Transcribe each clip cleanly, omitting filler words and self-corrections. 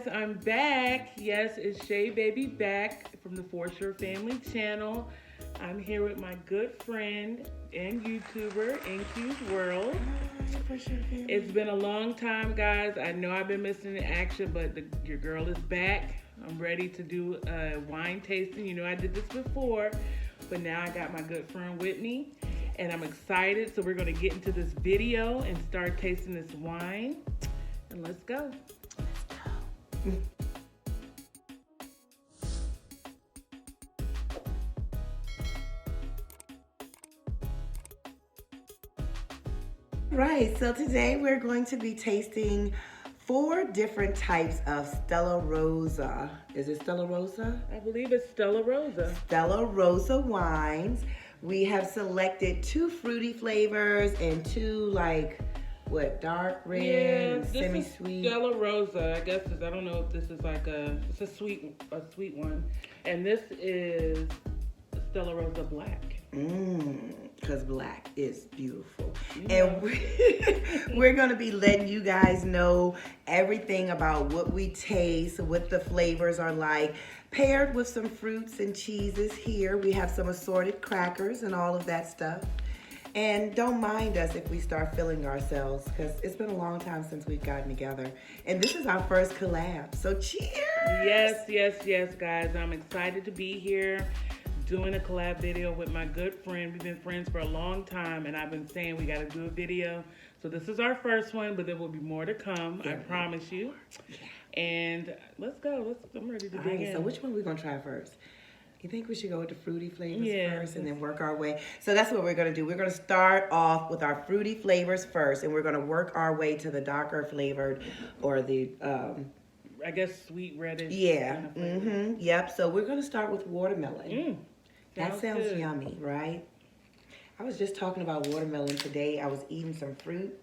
I'm back. Yes, it's Shay Baby back from the For Sure Family channel. I'm here with my good friend and YouTuber InQs World. For sure, family. It's been a long time, guys. I know I've been missing the action, but your girl is back. I'm ready to do a wine tasting. You know I did this before, but now I got my good friend with me, and I'm excited. So we're going to get into this video and start tasting this wine. And let's go. Right, so today we're going to be tasting 4 different types of Stella Rosa. Is it Stella Rosa? I believe it's Stella Rosa. Stella Rosa wines. We have selected 2 fruity flavors and 2 dark red and this semi-sweet. is Stella Rosa. I guess I don't know if this is it's a sweet one, and this is Stella Rosa Black. Because black is beautiful. Yeah. And we're going to be letting you guys know everything about what we taste, what the flavors are like, paired with some fruits and cheeses here. We have some assorted crackers and all of that stuff. And don't mind us if we start feeling ourselves, because it's been a long time since we've gotten together. And this is our first collab, so cheers! Yes, guys. I'm excited to be here doing a collab video with my good friend. We've been friends for a long time, and I've been saying we got to do a video. So this is our first one, but there will be more to come. I promise you. Yeah. And let's go. I'm ready to dig in. So which one are we going to try first? You think we should go with the fruity flavors first and then work our way? So that's what we're going to do. We're going to start off with our fruity flavors first, and we're going to work our way to the darker flavored or the... I guess sweet reddish. Yeah. Yep. So we're going to start with watermelon. That sounds good. yummy, right? I was just talking about watermelon today. I was eating some fruit,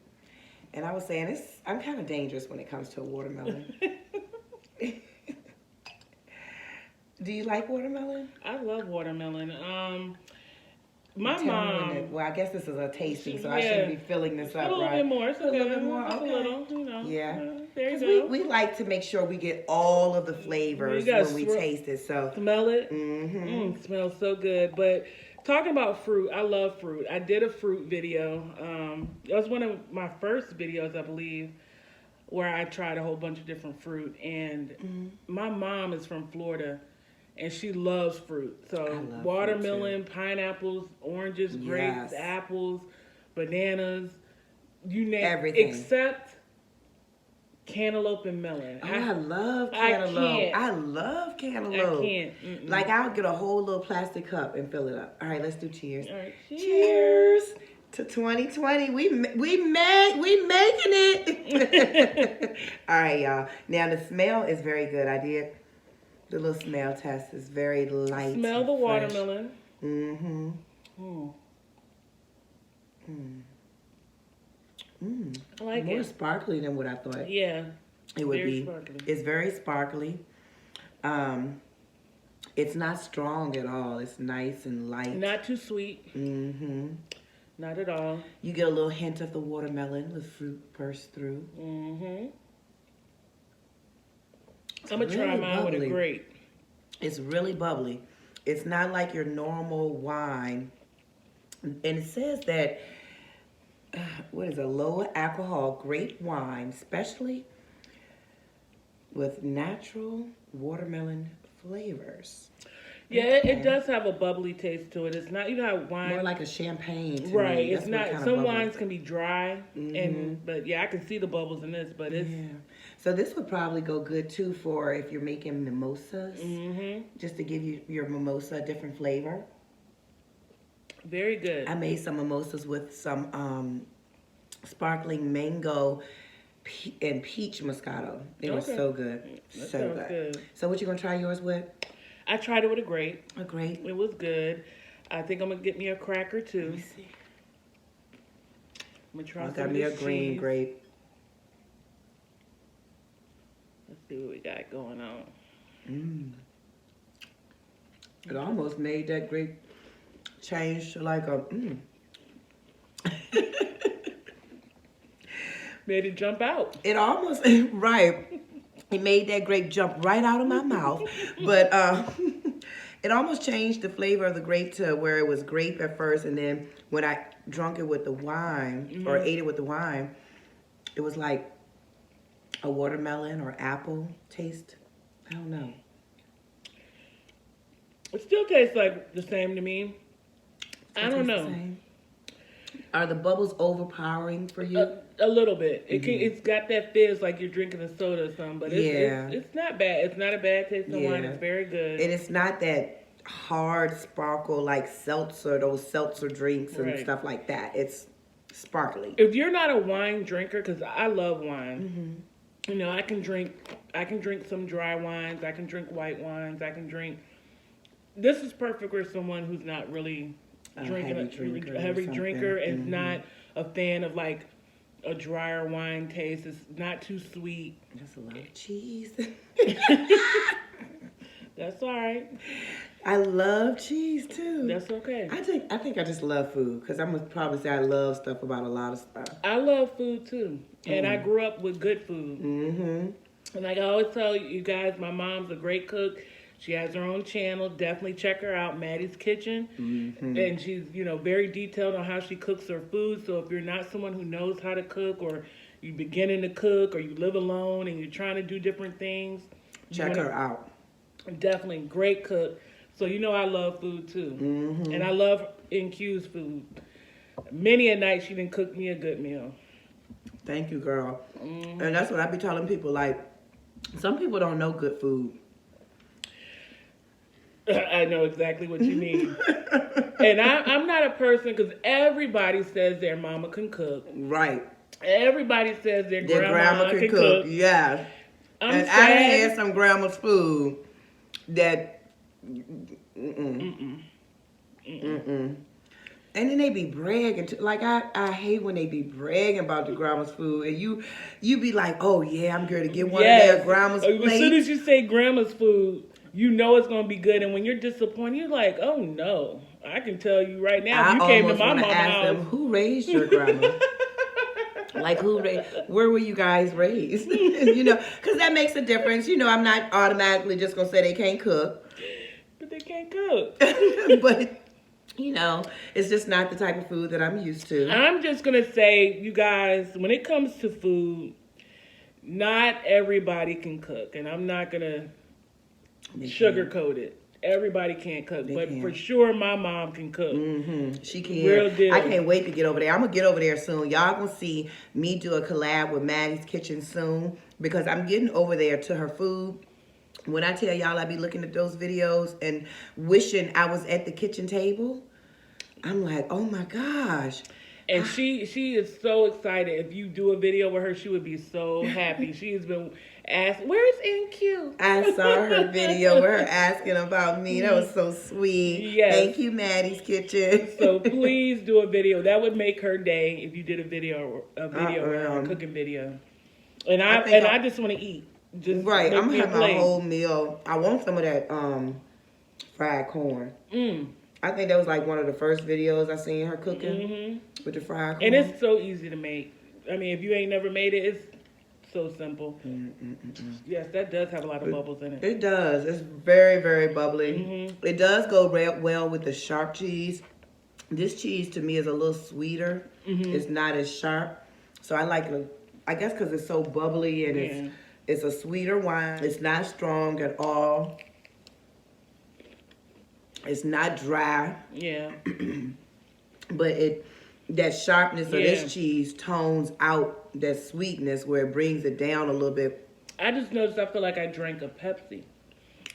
and I was saying I'm kind of dangerous when it comes to a watermelon. Do you like watermelon? I love watermelon. My mom. Well, I guess this is a tasting, so I shouldn't be filling this up, right? A little bit more. It's okay. A little bit more. Just Okay. a little, you know. Yeah. There you go. We like to make sure we get all of the flavors when we taste it. So smell it. Smells so good. But talking about fruit, I love fruit. I did a fruit video. It was one of my first videos, I believe, where I tried a whole bunch of different fruit. And my mom is from Florida, and she loves fruit. So watermelon, pineapples, oranges, grapes, apples, bananas, you name everything except cantaloupe and melon. Oh, I love cantaloupe. I love cantaloupe. I can't. Like, I'll get a whole little plastic cup and fill it up. All right, let's do cheers. All right, cheers to 2020. We making it. All right, y'all. Now the smell is very good. I did the little smell test. Is very light. Smell the watermelon. I like More sparkly than what I thought. Yeah, it would be. Sparkly. It's very sparkly. It's not strong at all. It's nice and light. Not too sweet. Not at all. You get a little hint of the watermelon, the fruit burst through. I'm gonna try mine with a grape. It's really bubbly. It's not like your normal wine. And it says that what is a lower alcohol grape wine, especially with natural watermelon flavors. Yeah, it does have a bubbly taste to it. It's not, you know how wine... More like a champagne to right, me. it's not... Some wines can be dry, but yeah, I can see the bubbles in this, but it's... Yeah. So this would probably go good, too, for if you're making mimosas. Just to give you your mimosa a different flavor. Very good. I made some mimosas with some sparkling mango and peach Moscato. They were so good. That so sounds good. So what you going to try yours with? I tried it with a grape. A grape? It was good. I think I'm going to get me a cracker, too. Let me see. I'm going to try I some got of me a this green cheese. grape. Let's see what we got going on. It almost made that grape change to like a... Made it jump out. It almost... Right. It made that grape jump right out of my mouth. But it almost changed the flavor of the grape to where it was grape at first. And then when I drunk it with the wine or ate it with the wine, it was like a watermelon or apple taste. I don't know. It still tastes like the same to me. I don't know. Are the bubbles overpowering for you? A little bit. It's got that fizz like you're drinking a soda or something, but it's not bad. It's not a bad tasting wine. It's very good. And it's not that hard sparkle like seltzer, those seltzer drinks and stuff like that. It's sparkly. If you're not a wine drinker, because I love wine, you know, I can drink some dry wines. I can drink white wines. I can drink. This is perfect for someone who's not really drinking a heavy drinker and not a fan of like a drier wine taste. It's not too sweet. Just a lot of cheese. That's all right. I love cheese too. That's okay. I think I just love food because I'm gonna probably say I love stuff about a lot of stuff. I love food too, and I grew up with good food. And like I always tell you guys, my mom's a great cook. She has her own channel. Definitely check her out, Maddie's Kitchen. And she's, you know, very detailed on how she cooks her food. So if you're not someone who knows how to cook, or you're beginning to cook, or you live alone and you're trying to do different things, check her out. Definitely great cook. So you know I love food too. And I love InQs food. Many a night she done cooked me a good meal. Thank you, girl. And that's what I be telling people. Like, some people don't know good food. I know exactly what you mean. And I'm not a person, because everybody says their mama can cook. Right. Everybody says their grandma can cook. Yeah. And I had some grandma's food that... And then they be bragging. Like, I hate when they be bragging about the grandma's food. And you be like, oh, yeah, I'm going to get one of their grandma's plates. As soon as you say grandma's food, you know it's going to be good. And when you're disappointed, you're like, oh, no. I can tell you right now, if you came to my mama's house. Them, who raised your grandma? Like, where were you guys raised? You know, because that makes a difference. You know, I'm not automatically just going to say they can't cook. But they can't cook. But... you know, it's just not the type of food that I'm used to. I'm just going to say, you guys, when it comes to food, not everybody can cook. And I'm not going to sugarcoat it. Everybody can't cook. But for sure, my mom can cook. She can. Real deal. I can't wait to get over there. I'm going to get over there soon. Y'all going to see me do a collab with Maddie's Kitchen soon. Because I'm getting over there to her food. When I tell y'all I be looking at those videos and wishing I was at the kitchen table, I'm like, oh my gosh. And she is so excited. If you do a video with her, she would be so happy. She's been asked, where's InQ? I saw her video with her asking about me. That was so sweet. Yes. Thank you, Maddie's Kitchen. So please do a video. That would make her day if you did a video or a cooking video. And I just want to eat. Just right, I'm gonna have my whole meal. I want some of that fried corn. I think that was like one of the first videos I seen her cooking with the fried corn. And it's so easy to make. I mean, if you ain't never made it, it's so simple. Yes, that does have a lot of bubbles in it. It does. It's very, very bubbly. It does go well with the sharp cheese. This cheese to me is a little sweeter. It's not as sharp. So I like it, I guess because it's so bubbly and it's a sweeter wine. It's not strong at all. It's not dry. Yeah. But that sharpness of this cheese tones out that sweetness where it brings it down a little bit. I just noticed I feel like I drank a Pepsi.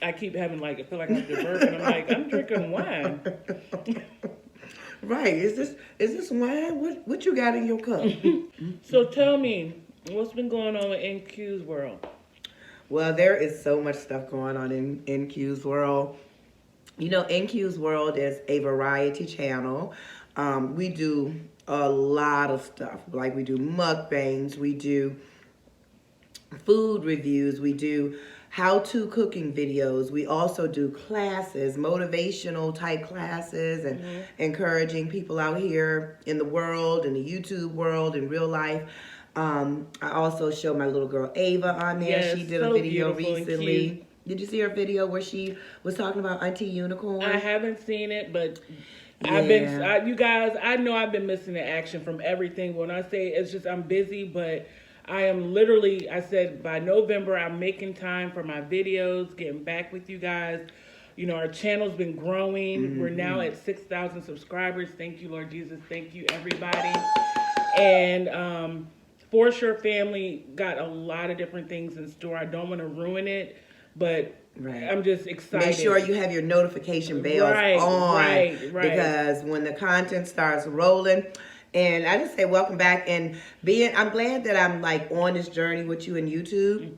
I keep having I feel like I'm burping. I'm like, I'm drinking wine. Right. Is this wine? What you got in your cup? So tell me, what's been going on with InQs World? Well, there is so much stuff going on in InQs World. You know, InQs World is a variety channel. We do a lot of stuff. Like we do mukbangs, we do food reviews, we do how-to cooking videos. We also do classes, motivational type classes, and encouraging people out here in the world, in the YouTube world, in real life. I also showed my little girl Ava on there. Yes, She did so a video beautiful and recently. cute. Did you see her video where she was talking about Auntie Unicorn? I haven't seen it, but Yeah. you guys, I know I've been missing the action from everything. When I say it's just I'm busy, but I am literally, I said by November, I'm making time for my videos, getting back with you guys. You know, our channel's been growing. We're now at 6,000 subscribers. Thank you, Lord Jesus. Thank you, everybody. And For Sure Family got a lot of different things in store. I don't want to ruin it, but Right. I'm just excited. Make sure you have your notification bells on. Right. Because when the content starts rolling, and I just say welcome back and I'm glad that I'm like on this journey with you in YouTube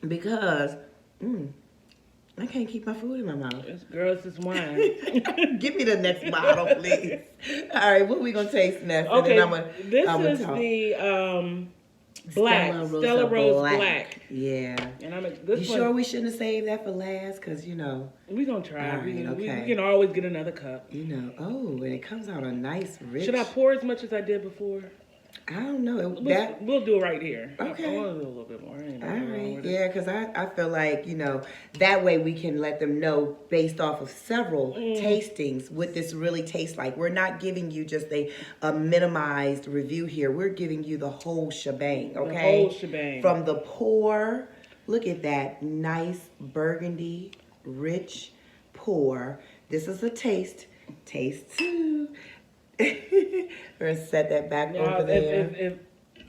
because I can't keep my food in my mouth. Girls, it's wine. Give me the next bottle, please. All right, what we gonna taste next? Okay, and then this is the black Stella Rosa black. Yeah. And You sure we shouldn't have saved that for last? Cause we gonna try. All right, we okay. can always get another cup. Oh, and it comes out a nice rich. Should I pour as much as I did before? I don't know. We'll do it right here. Okay. I want to do a little bit more. All right. Yeah, because I feel like, that way we can let them know based off of several tastings what this really tastes like. We're not giving you just a minimized review here. We're giving you the whole shebang, okay? The whole shebang. From the pour, look at that nice burgundy, rich pour. This is a taste. Taste two. We're gonna set that back over there.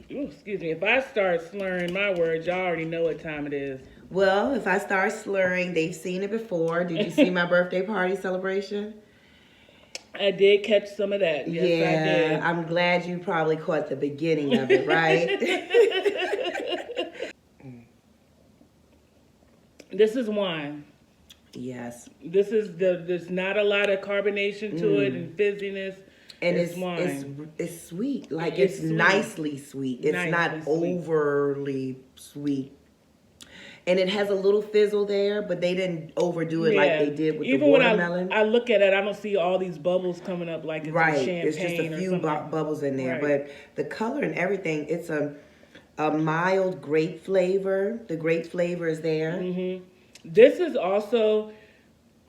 Excuse me. If I start slurring my words, y'all already know what time it is. Well, if I start slurring, they've seen it before. Did you see my birthday party celebration? I did catch some of that. Yes, yeah, I did. I'm glad you probably caught the beginning of it, right? This is wine. Yes. There's not a lot of carbonation to it and fizziness. And it's wine. It's sweet. Like it's sweet. Nicely sweet. It's not overly sweet. And it has a little fizzle there, but they didn't overdo it like they did with the watermelon. Even when I look at it, I don't see all these bubbles coming up like it's champagne. It's just a few bubbles in there. Right. But the color and everything, it's a mild grape flavor. The grape flavor is there. Mm-hmm. This is also...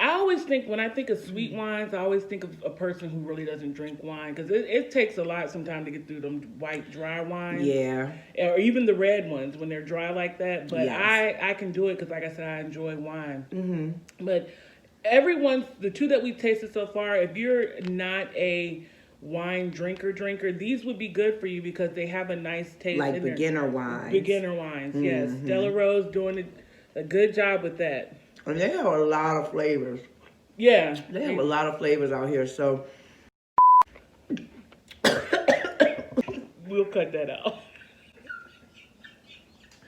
I always think, when I think of sweet wines, I always think of a person who really doesn't drink wine. Because it takes a lot sometimes to get through them white, dry wines. Yeah. Or even the red ones when they're dry like that. But yes. I can do it because, like I said, I enjoy wine. Mm-hmm. But the two that we've tasted so far, if you're not a wine drinker, these would be good for you because they have a nice taste. Like beginner wines. Beginner wines, yes. Stella Rosa doing a good job with that. And they have a lot of flavors. Yeah. They have a lot of flavors out here, so. We'll cut that out.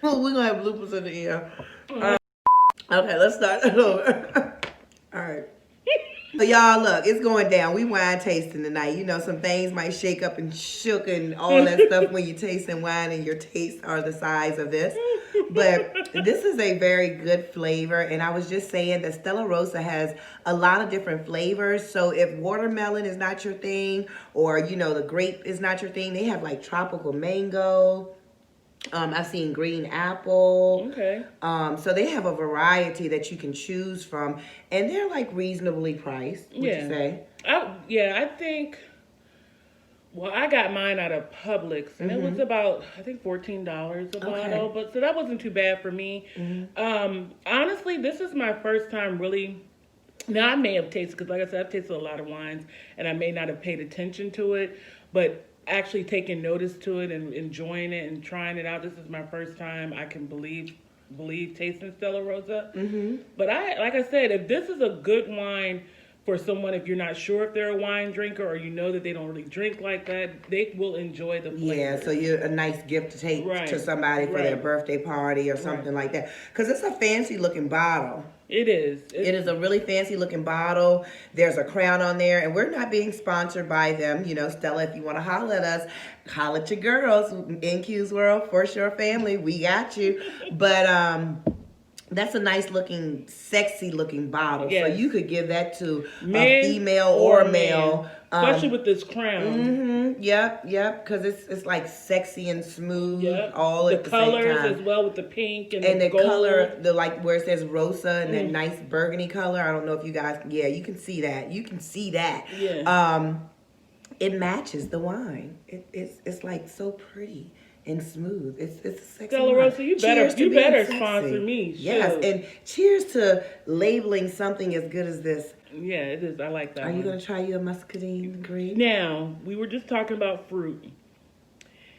Well, we're going to have bloopers in the end. Okay, let's start over. All right. So y'all, look, it's going down. We wine tasting tonight. You know, some things might shake up and shook and all that stuff when you're tasting wine and your tastes are the size of this. But this is a very good flavor. And I was just saying that Stella Rosa has a lot of different flavors. So if watermelon is not your thing or, the grape is not your thing, they have like tropical mango. I've seen green apple. Okay. So they have a variety that you can choose from. And they're like reasonably priced, would you say? I think... Well, I got mine out of Publix, and it was about, I think, $14 a bottle. But so that wasn't too bad for me. Honestly, this is my first time really. Now, I may have tasted, because like I said, I've tasted a lot of wines, and I may not have paid attention to it. But actually taking notice to it and enjoying it and trying it out, this is my first time I can believe tasting Stella Rosa. But like I said, if this is a good wine for someone, if you're not sure if they're a wine drinker or that they don't really drink like that, they will enjoy the flavor. Yeah, so you're a nice gift to take to somebody for their birthday party or something like that. Because it's a fancy looking bottle. It is. It is a really fancy looking bottle. There's a crown on there, and we're not being sponsored by them. Stella, if you want to holler at us, holler at your girls. InQs World, For Sure Family, we got you. But That's a nice looking, sexy looking bottle. Yes. So you could give that to Men a female or a male. Especially with this crown. Yep. Because it's like sexy and smooth all the at the same time. colors as well with the pink and the gold. color, the like where it says Rosa and that nice burgundy color. I don't know if you guys, you can see that. You can see that. Yeah. It matches the wine. It's like so pretty and smooth. It's a sexy Stella Rosa, you better sponsor me. Yes, and cheers to labeling something as good as this. Yeah, it is. I like that. Are you gonna try your muscadine grape? Now, we were just talking about fruit.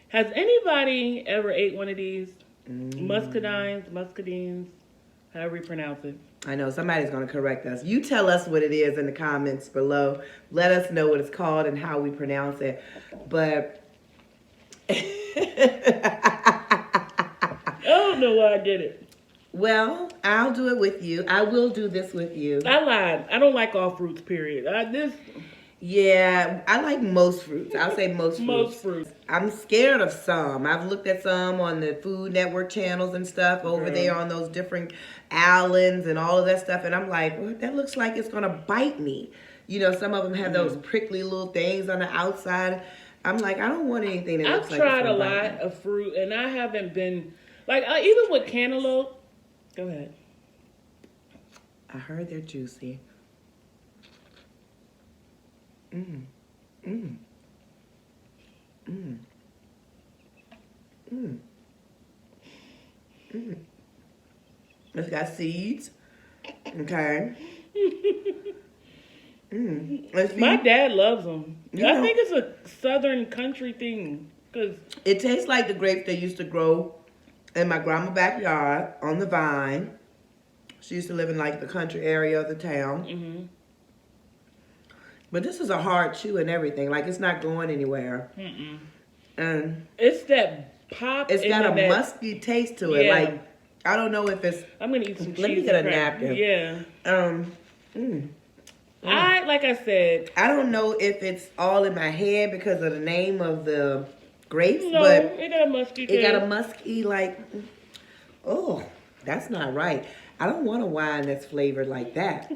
Has anybody ever ate one of these muscadines, however you pronounce it? I know somebody's gonna correct us. You tell us what it is in the comments below. Let us know what it's called and how we pronounce it. But I don't know why I did it. Well, I'll do it with you. I will do this with you. I lied. I don't like all fruits, period. Yeah, I like most fruits. I'll say most fruits. Most fruits. I'm scared of some. I've looked at some on the Food Network channels and stuff over there on those different islands and all of that stuff. And I'm like, well, that looks like it's going to bite me. You know, some of them have those prickly little things on the outside. I'm like, I don't want anything that looks like it's I've tried a gonna lot bite me. of fruit, and I haven't been, like, even with cantaloupe. Go ahead. I heard they're juicy. It's got seeds. Okay. My dad loves them. I think it's a southern country thing. Cause it tastes like the grapes they used to grow in my grandma's backyard on the vine. She used to live in like the country area of the town. But this is a hard chew and everything. Like it's not going anywhere. And it's that pop. It's got a musky taste to it. Like I don't know if it's. I'm gonna eat some cheese. Let me get a napkin. Yeah. Like I said, I don't know if it's all in my head because of the name of the grapes, no, but it got a musky taste. It got a musky, like, oh, that's not right. I don't want a wine that's flavored like that.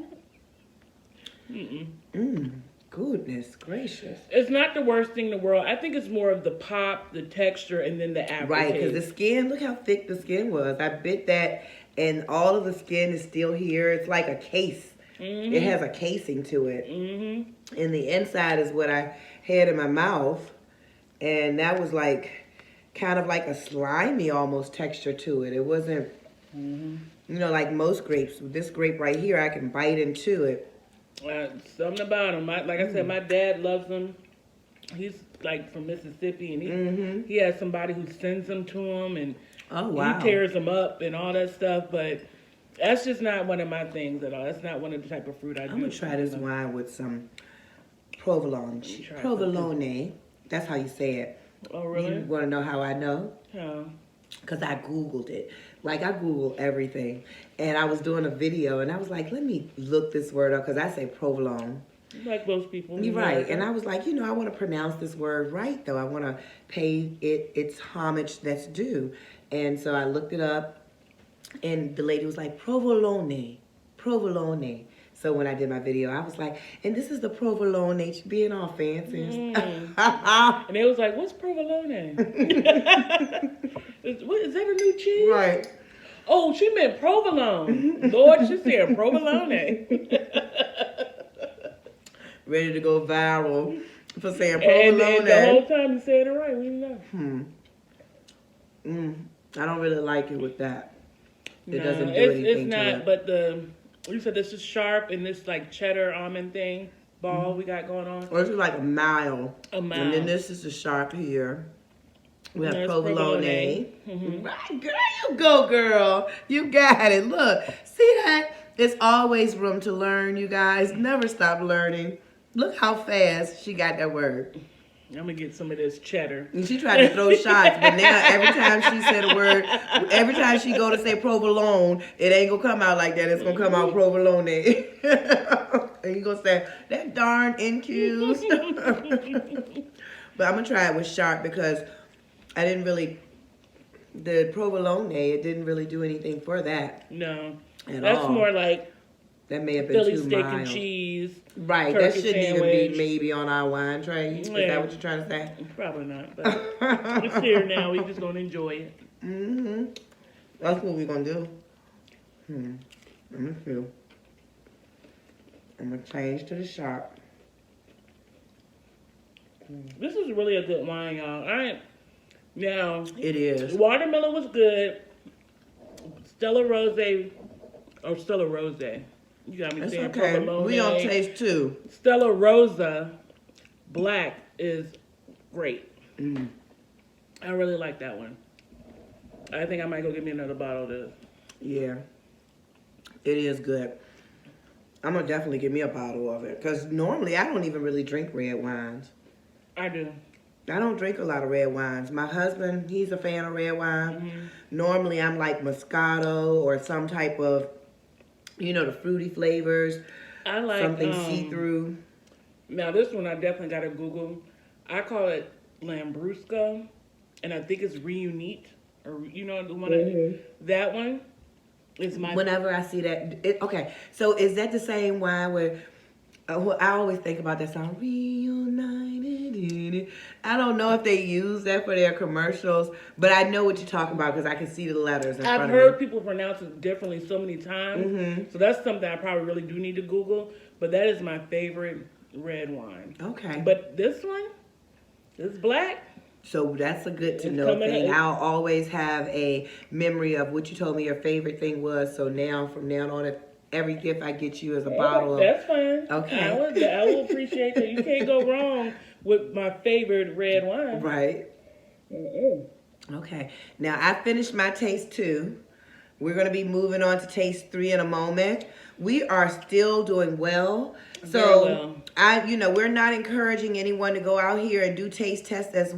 Goodness gracious. It's not the worst thing in the world. I think it's more of the pop, the texture, and then the aftertaste. Right, because the skin, look how thick the skin was. I bit that, and all of the skin is still here. It's like a case. It has a casing to it. And the inside is what I had in my mouth. And that was like, kind of like a slimy almost texture to it. It wasn't, you know, like most grapes. With this grape right here, I can bite into it. Something about them. Like I said, my dad loves them. He's like from Mississippi, and he has somebody who sends them to him, and he tears them up and all that stuff. But that's just not one of my things at all. That's not one of the type of fruit I do. I'm gonna try this wine with some provolone. Provolone. That's how you say it. Oh, really? You want to know how I know? How? Because I Googled it. Like, I Google everything. And I was doing a video, and I was like, let me look this word up, because I say provolone. Like most people. You're right. And I was like, you know, I want to pronounce this word right, though. I want to pay it its homage that's due. And so I looked it up, and the lady was like, provolone, provolone. So when I did my video, I was like, and this is the provolone, being all fancy. And they was like, what's provolone? Is that a new cheese? Right. Oh, she meant provolone. Lord, she said provolone. Ready to go viral for saying provolone. And the whole time you said it right, we know. I don't really like it with that. It no, doesn't do anything it's not, to it. But you said this is sharp and this like cheddar almond thing ball we got going on. Or it's like a mile. A mile. And then this is the sharp here. We have provolone. Right, girl, you go, girl. You got it. Look, see that? There's always room to learn, you guys. Never stop learning. Look how fast she got that word. I'm gonna get some of this cheddar. And she tried to throw shots, but now every time she said a word, every time she go to say provolone, it ain't gonna come out like that. It's gonna come out provolone. And you gonna say, that darn InQs. But I'm gonna try it with sharp because I didn't really the provolone, it didn't really do anything for that. No. At That's all. more like That may have been Philly too steak mild. and cheese. Right, that turkey shouldn't even sandwich. be maybe on our wine tray. Is that what you're trying to say? Probably not, but it's here now. We're just gonna enjoy it. That's what we're gonna do. Let me see. I'm gonna change to the shop. This is really a good wine, y'all. Now, It is. watermelon was good. Stella Rosa, or Stella Rosa. You got me It's saying okay. provolone. We on taste two. Stella Rosa black is great. I really like that one. I think I might go get me another bottle of this. Yeah, it is good. I'm gonna definitely give me a bottle of it because normally I don't even really drink red wines. I do. I don't drink a lot of red wines. My husband, he's a fan of red wine. Normally I'm like Moscato or some type of, the fruity flavors. I like something see-through. Now this one I definitely got to Google. I call it Lambrusco, and I think it's Reunite, or the one that one is my. Whenever I see that, okay. So is that the same wine where? I always think about that song, Reunited in It. I don't know if they use that for their commercials, but I know what you're talking about because I can see the letters in front of me. I've heard people pronounce it differently so many times, so that's something I probably really do need to Google. But that is my favorite red wine. Okay. But this one, this black. So that's a good to know thing. I'll always have a memory of what you told me your favorite thing was. So now, from now on, every gift I get you is a bottle of... That's fine. Okay. I will appreciate that. You can't go wrong with my favorite red wine. Right. Okay. Now, I finished my taste 2. We're going to be moving on to taste 3 in a moment. We are still doing well. So, we're not encouraging anyone to go out here and do taste tests as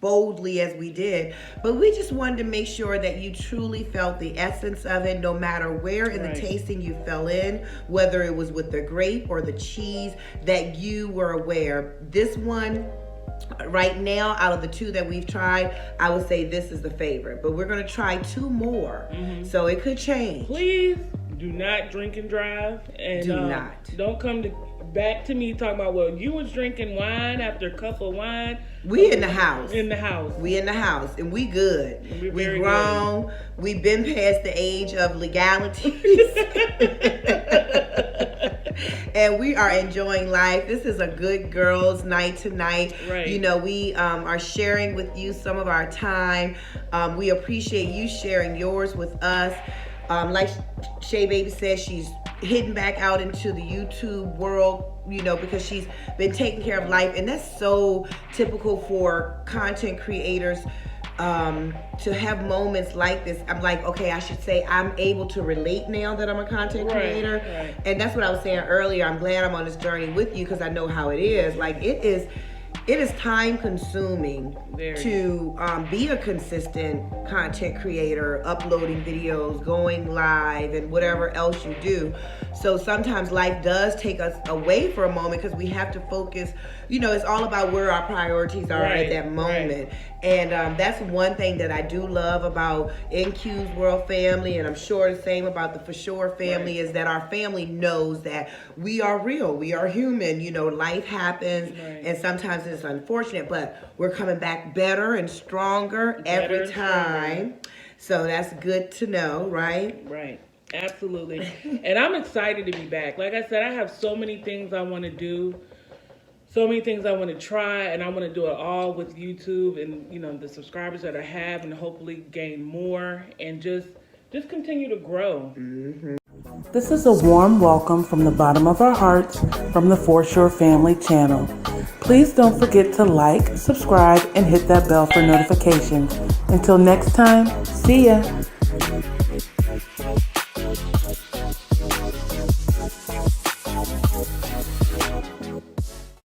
boldly as we did, but we just wanted to make sure that you truly felt the essence of it, no matter where in the tasting you fell in, whether it was with the grape or the cheese, that you were aware. This one, right now, out of the 2 that we've tried, I would say this is the favorite, but we're going to try 2 more, so it could change. Please do not drink and drive, and do not. Don't come back to me talking about, well, you was drinking wine after a cup of wine. We in the house. In the house. We in the house, and we good. We grown. Good. We've been past the age of legalities. And we are enjoying life. This is a good girls' night tonight. Right. We are sharing with you some of our time. We appreciate you sharing yours with us. Like Shay Baby said, she's hitting back out into the YouTube world, because she's been taking care of life. And that's so typical for content creators, to have moments like this. I'm like, okay, I should say I'm able to relate now that I'm a content creator. Right. And that's what I was saying earlier. I'm glad I'm on this journey with you because I know how it is. Like, it is time consuming to be a consistent content creator, uploading videos, going live, and whatever else you do. So sometimes life does take us away for a moment because we have to focus. It's all about where our priorities are at that moment. And that's one thing that I do love about InQs World family, and I'm sure the same about the For Sure family, is that our family knows that we are real, we are human. Life happens, and sometimes it's unfortunate, but we're coming back better and stronger every time. So that's good to know, right? Right. Absolutely. And I'm excited to be back. Like I said, I have so many things I want to do. So many things I want to try, and I want to do it all with YouTube and, the subscribers that I have, and hopefully gain more and just continue to grow. This is a warm welcome from the bottom of our hearts from the For Sure Family channel. Please don't forget to like, subscribe, and hit that bell for notifications. Until next time, see ya.